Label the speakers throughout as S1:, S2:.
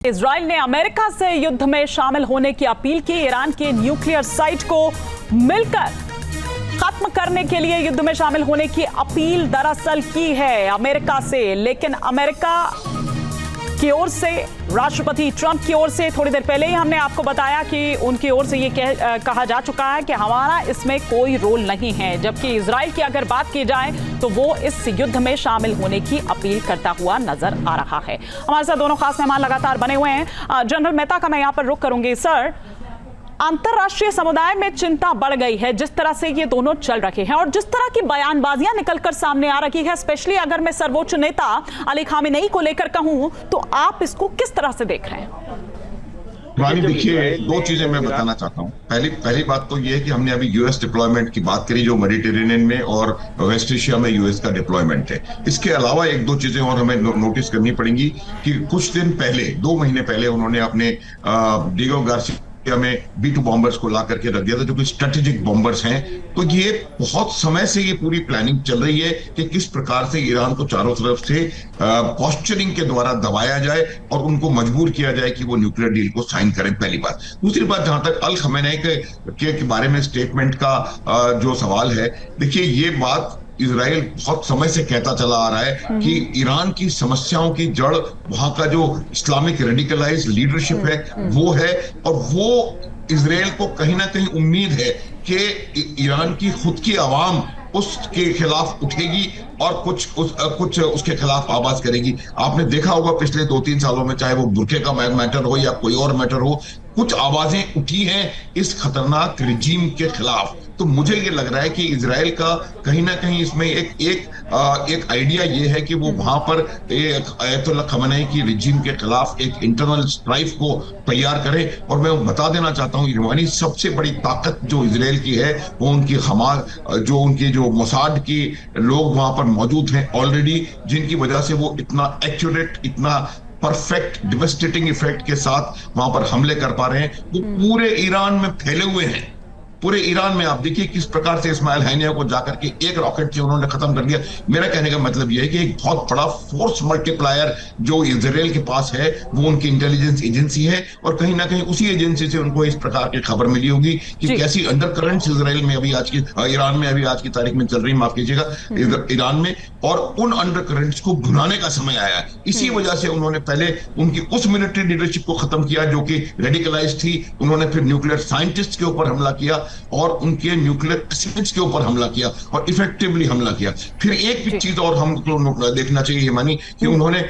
S1: Israel ने America से युद्ध में शामिल होने की अपील की। ईरान के न्यूक्लियर साइट को मिलकर खत्म करने के लिए युद्ध में शामिल होने की अपील दरअसल की है अमेरिका से, लेकिन अमेरिका की ओर से, राष्ट्रपति ट्रंप की ओर से थोड़ी देर पहले ही हमने आपको बताया कि उनकी ओर से ये कहा जा चुका है कि हमारा इसमें कोई रोल नहीं है। जबकि इजराइल की अगर बात की जाए तो वो इस युद्ध में शामिल होने की अपील करता हुआ नजर आ रहा है। हमारे साथ दोनों खास मेहमान लगातार बने हुए हैं। जनरल मेहता का मैं यहाँ पर रुख करूंगी। सर, अंतरराष्ट्रीय समुदाय में चिंता बढ़ गई है जिस तरह से ये दोनों चल रहे हैं और जिस तरह की बयानबाजियां निकलकर सामने आ रही है, स्पेशली अगर मैं सर्वोच्च नेता अली खामेनेई को लेकर कहूं, तो आप इसको किस तरह से देख रहे हैं?
S2: देखिए, दो चीजें मैं बताना चाहता हूँ। पहली बात तो ये है कि हमने अभी यूएस डिप्लॉयमेंट की बात करी, जो मेडिटेरेनियन में और वेस्ट एशिया में यूएस का डिप्लॉयमेंट है। इसके अलावा एक दो चीजें और हमें नोटिस करनी पड़ेंगी कि कुछ दिन पहले, 2 महीने पहले, उन्होंने अपने डिएगो गार्सिया में B-2 बॉम्बर्स को ला करके रख दिया था, जो कि स्ट्रेटेजिक बॉम्बर्स हैं। तो ये बहुत समय से ये पूरी प्लानिंग चल रही है कि किस प्रकार से ईरान को चारों तरफ से पॉस्चरिंग के द्वारा दबाया जाए और उनको मजबूर किया जाए कि वो न्यूक्लियर डील को साइन करें। पहली बात। दूसरी बात, जहां तक अल खमेनेई के बारे में स्टेटमेंट का जो सवाल है, देखिए, ये बात इजराइल बहुत समय से कहता चला आ रहा है कि ईरान की समस्याओं की जड़ वहां का जो इस्लामिक रेडिकलाइज लीडरशिप है वो है, और वो इजराइल को कहीं ना कहीं उम्मीद है कि ईरान की खुद की आवाम उसके खिलाफ उठेगी और कुछ उसके खिलाफ आवाज करेगी। आपने देखा होगा पिछले 2-3 सालों में, चाहे वो बुरके का मैटर हो या कोई और मैटर हो, कुछ आवाजें उठी हैं इस खतरनाक रिजीम के खिलाफ। तो मुझे ये लग रहा है कि इजराइल का कहीं ना कहीं इसमें एक आइडिया ये है कि वो वहां पर अयतुल्लाह खमेनेई की रिजीम के खिलाफ एक इंटरनल स्ट्राइफ को तैयार करे। और मैं बता देना चाहता हूँ, ईरानी सबसे बड़ी ताकत जो इजराइल की है वो उनकी जो मोसाद के लोग वहां पर मौजूद हैं ऑलरेडी, जिनकी वजह से वो इतना एक्यूरेट, इतना परफेक्ट डिवास्टेटिंग इफेक्ट के साथ वहां पर हमले कर पा रहे हैं। वो पूरे ईरान में फैले हुए हैं। पूरे ईरान में आप देखिए किस प्रकार से इस्माइल हानिया को जाकर के एक रॉकेट से उन्होंने खत्म कर दिया। मेरा कहने का मतलब यह है कि एक बहुत बड़ा फोर्स मल्टीप्लायर जो इजराइल के पास है वो उनकी इंटेलिजेंस एजेंसी है, और कहीं ना कहीं उसी एजेंसी से उनको इस प्रकार की खबर मिली होगी कि कैसी अंडर करंट्स इजराइल में अभी ईरान में अभी आज की तारीख में चल रही, माफ कीजिएगा, ईरान में, और उन अंडर करंट्स को भुनाने का समय आया। इसी वजह से उन्होंने पहले उनकी उस मिलिट्री लीडरशिप को खत्म किया जो कि रेडिकलाइज थी। उन्होंने फिर न्यूक्लियर साइंटिस्ट के ऊपर हमला किया और उनके न्यूक्लियर एसिड्स के ऊपर हमला किया और इफेक्टिवली हमला किया। फिर एक भी चीज और हमको देखना चाहिए, ये मानी कि उन्होंने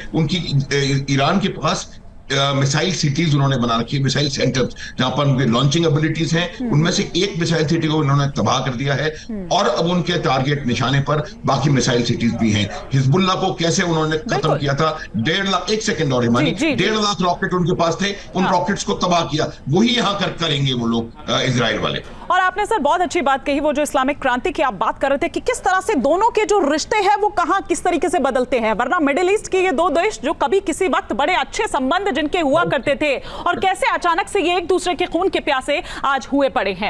S2: ईरान के पास मिसाइल सिटीज उन्होंने बना रखी है, मिसाइल सेंटर्स, जहां पर उनकी लॉन्चिंग एबिलिटीज हैं। उनमें से एक मिसाइल सिटी को उन्होंने तबाह कर दिया है और अब उनके टारगेट निशाने पर बाकी मिसाइल सिटीज भी हैं। हिजबुल्लाह को कैसे उन्होंने खत्म किया था, 1.5 लाख, एक सेकंड और हिमानी, 1.5 लाख रॉकेट उनके पास थे, उन रॉकेट्स को तबाह किया। वही यहाँ करेंगे वो लोग, इजराइल वाले।
S1: और आपने सर बहुत अच्छी बात कही, वो जो इस्लामिक क्रांति की आप बात कर रहे थे कि किस तरह से दोनों के जो रिश्ते हैं वो कहां किस तरीके से बदलते हैं, वरना मिडिल ईस्ट के ये दो देश जो कभी किसी वक्त बड़े अच्छे संबंध जिनके हुआ करते थे, और कैसे अचानक से ये एक दूसरे के खून के प्यासे आज हुए पड़े हैं।